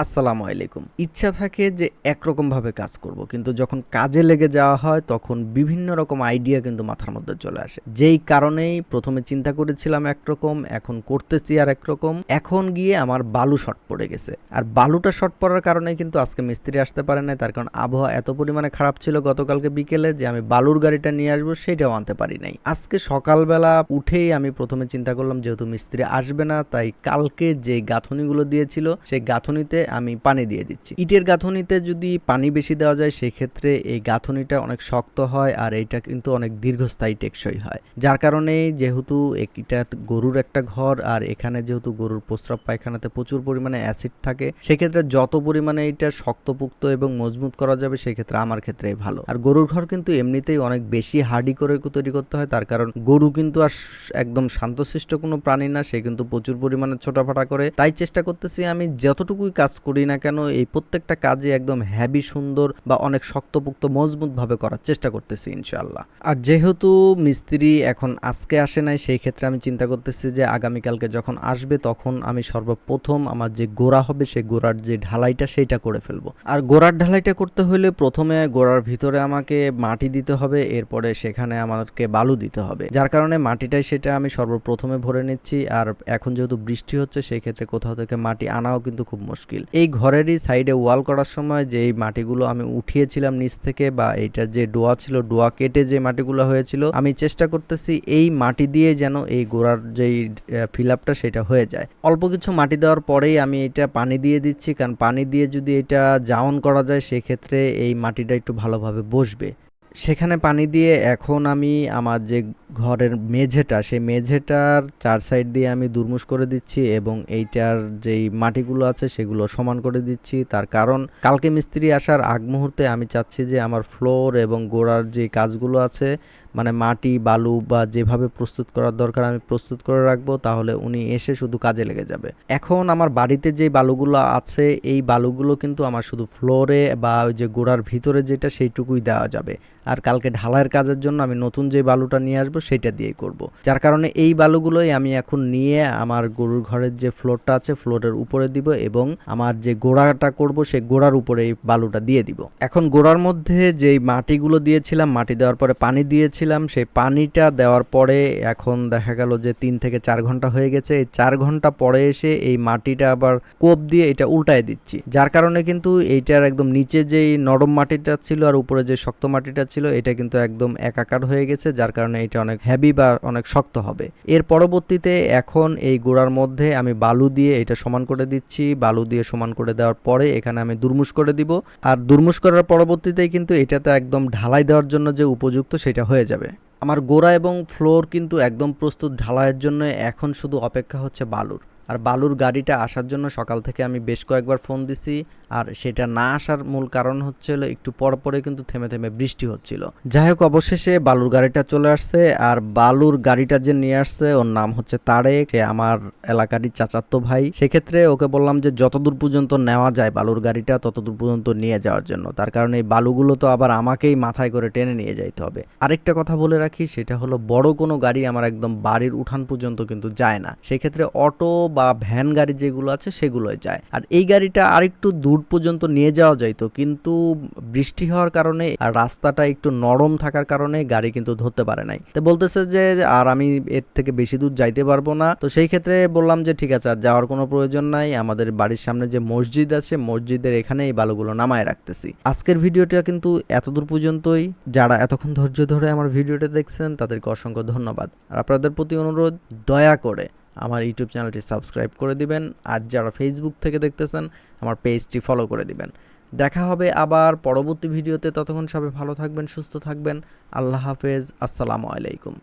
আসসালামু আলাইকুম। ইচ্ছা থাকে যে একরকমভাবে কাজ করব। কিন্তু যখন কাজে লেগে যাওয়া হয় তখন বিভিন্ন রকম আইডিয়া কিন্তু মাথার মধ্যে চলে আসে। যেই কারণেই ১ম এ চিন্তা করেছিলাম একরকম, এখন করতেছি আরেক রকম। এখন গিয়ে আমার বালু শর্ট পড়ে গেছে। আর বালুটা শর্ট পড়ার কারণেই কিন্তু আজকে মিস্ত্রি আসতে পারে নাই। তার কারণ আবহাওয়া এত পরিমাণে খারাপ ছিল গতকালকে বিকেলে যে আমি বালুর গাড়িটা নিয়ে আসবো সেটাও আনতে পারি নাই। আজকে সকালবেলা উঠেই আমি ১ম এ চিন্তা করলাম যেহেতু মিস্ত্রি আসবে না তাই কালকে যে গাঁথুনিগুলো দিয়েছিল সেই গাঁথুনিতে আমি পানি দিয়ে দিচ্ছি। ইটের গাঁথুনিতে যদি পানি বেশি দেওয়া যায় সেক্ষেত্রে এই গাঁথুনিটা অনেক শক্ত হয় আর এইটা কিন্তু অনেক দীর্ঘস্থায়ী টেকসই হয়। যার কারণে যেহেতু এটা গরুর একটা ঘর আর এখানে যেহেতু গরুর প্রস্রাব পায়খানাতে প্রচুর পরিমাণে অ্যাসিড থাকে সেক্ষেত্রে যত পরিমাণে এটা শক্তপুক্ত এবং মজবুত করা যাবে সেক্ষেত্রে আমার ক্ষেত্রে ভালো। আর গরুর ঘর কিন্তু এমনিতেই অনেক বেশি হার্ডি করে তৈরি করতে হয়, তার কারণ গরু কিন্তু আর একদম শান্তশিষ্ট কোনো প্রাণী না, সে কিন্তু প্রচুর পরিমাণে ছোটাফাটা করে। তাই চেষ্টা করতেছি আমি যতটুকুই কাজ করি না কেন এই প্রত্যেকটা কাজে একদম হ্যাভি সুন্দর বা অনেক শক্তপোক্ত মজবুত ভাবে করার চেষ্টা করতেছি ইনশাআল্লাহ। আর যেহেতু মিস্ত্রি এখন আজকে আসে নাই সেই ক্ষেত্রে আমি চিন্তা করতেছি যে আগামীকালকে যখন আসবে তখন আমি সর্বপ্রথম আমার যে গোড়া হবে সেই গোড়ার যে ঢালাইটা সেইটা করে ফেলবো। আর গোড়ার ঢালাইটা করতে হলে প্রথমে গোড়ার ভিতরে আমাকে মাটি দিতে হবে, এরপরে সেখানে আমাকে বালু দিতে হবে। যার কারণে মাটিটাই সেটা আমি সর্বপ্রথমে ভরে নিচ্ছি। আর এখন যেহেতু বৃষ্টি হচ্ছে সেই ক্ষেত্রে কোথাও থেকে মাটি আনাও কিন্তু খুব মুশকিল। এই ঘরেরই সাইডে ওয়াল করার সময় যে এই মাটিগুলো আমি উঠিয়েছিলাম নিচ থেকে বা এইটার যে ডোয়া ছিল ডোয়া কেটে যে মাটিগুলো হয়েছিল আমি চেষ্টা করতেছি এই মাটি দিয়ে যেন এই গোড়ার যেই ফিল আপটা সেটা হয়ে যায়। অল্প কিছু মাটি দেওয়ার পরেই আমি এটা পানি দিয়ে দিচ্ছি, কারণ পানি দিয়ে যদি এটা জাওন করা যায় সেক্ষেত্রে এই মাটিটা একটু ভালোভাবে বসবে। সেখানে পানি দিয়ে এখন আমি আমার যে ঘরের মেঝেটা সেই মেঝেটার ৪ সাইড দিয়ে আমি দুরমুশ করে দিচ্ছি এবং এইটার যেই মাটিগুলো আছে সেগুলো সমান করে দিচ্ছি। তার কারণ কালকে মিস্ত্রি আসার আগ মুহূর্তে আমি চাচ্ছি যে আমার ফ্লোর এবং গোড়ার যে কাজগুলো আছে মানে মাটি বালু বা যেভাবে প্রস্তুত করার দরকার আমি প্রস্তুত করে রাখবো, তাহলে উনি এসে শুধু কাজে লেগে যাবে। এখন আমার বাড়িতে যে বালুগুলো আছে এই বালুগুলো কিন্তু আমার শুধু ফ্লোরে বা ওই যে গোড়ার ভিতরে যেটা সেইটুকুই দেওয়া যাবে। আর কালকে ঢালাইয়ের কাজের জন্য আমি নতুন যে বালুটা নিয়ে আসবো সেটা দিয়েই করব। যার কারণে এই বালুগুলোই আমি এখন নিয়ে আমার গরুর ঘরের যে ফ্লোরটা আছে ফ্লোরের উপরে দিব এবং আমার যে গোড়াটা করব সেই গোড়ার উপরে এই বালুটা দিয়ে দিব। এখন গোড়ার মধ্যে যেই মাটিগুলো দিয়েছিলাম, মাটি দেওয়ার পরে পানি দিয়েছিলাম, সেই পানিটা দেওয়ার পরে এখন দেখা গেল যে ৩ থেকে ৪ ঘন্টা হয়ে গেছে। এই ৪ ঘন্টা পরে এসে এই মাটিটা আবার কোপ দিয়ে এটা উল্টায় দিচ্ছি। যার কারণে কিন্তু এইটার একদম নিচে যেই নরম মাটিটা ছিল আর উপরে যে শক্ত মাটিটা ছিল এটা কিন্তু একদম একাকার হয়ে গেছে, যার কারণে এটা অনেক হেভি বা অনেক শক্ত হবে। এর পরবর্তীতে এখন এই গোড়ার মধ্যে আমি বালু দিয়ে এটা সমান করে দিচ্ছি। বালু দিয়ে সমান করে দেওয়ার পরে এখানে আমি দুরমুশ করে দিব। আর দুরমুশ করার পরবর্তীতেই কিন্তু এটাতে একদম ঢালাই দেওয়ার জন্য যে উপযুক্ত সেটা হয়ে যাবে। আমার গোড়া এবং ফ্লোর কিন্তু একদম প্রস্তুত ঢালাইয়ের জন্য, এখন শুধু অপেক্ষা হচ্ছে বালুর। আর বালুর গাড়িটা আসার জন্য সকাল থেকে আমি বেশ কয়েকবার ফোন দিছি, আর সেটা না আসার মূল কারণ হচ্ছিল একটু পর পরে কিন্তু থেমে থেমে বৃষ্টি হচ্ছিল। যাই হোক অবশেষে বালুর গাড়িটা চলে আসছে। আর বালুর গাড়িটা যে নিয়ে আসছে ওর নাম হচ্ছে তারেক, সে আমার এলাকারই চাচাতো ভাই। সেক্ষেত্রে ওকে বললাম যে যতদূর পর্যন্ত নেওয়া যায় বালুর গাড়িটা ততদূর পর্যন্ত নিয়ে যাওয়ার জন্য, তার কারণে এই বালুগুলো তো আবার আমাকেই মাথায় করে টেনে নিয়ে যাইতে হবে। আরেকটা কথা বলে রাখি, সেটা হলো বড় কোনো গাড়ি আমার একদম বাড়ির উঠান পর্যন্ত কিন্তু যায় না, সেক্ষেত্রে অটো বা ভ্যান গাড়ি যেগুলো আছে সেগুলোই যায়। আর এই গাড়িটা আরেকটু দূর পর্যন্ত নিয়ে যাওয়া যাইতো, কিন্তু বৃষ্টি হওয়ার কারণে আর রাস্তাটা একটু নরম থাকার কারণে গাড়ি কিন্তু ধরতে পারে নাই। তো বলতেছে যে আর আমি এর থেকে বেশি দূর যাইতে পারবো না। তো সেই ক্ষেত্রে বললাম যে ঠিক আছে, আর যাওয়ার কোনো প্রয়োজন নাই, আমাদের বাড়ির সামনে যে মসজিদ আছে মসজিদের এখানে এই বালুগুলো নামায় রাখতেছি। আজকের ভিডিওটা কিন্তু এতদূর পর্যন্তই। যারা এতক্ষণ ধৈর্য ধরে আমার ভিডিওটা দেখছেন তাদেরকে অসংখ্য ধন্যবাদ। আর আপনাদের প্রতি অনুরোধ, দয়া করে আমার ইউটিউব চ্যানেলটি সাবস্ক্রাইব করে দিবেন, আর যারা ফেসবুক থেকে দেখতেছেন আমার পেজটি ফলো করে দিবেন। দেখা হবে আবার পরবর্তী ভিডিওতে, ততক্ষণ সবাই ভালো থাকবেন, সুস্থ থাকবেন। আল্লাহ হাফেজ, আসসালামু আলাইকুম।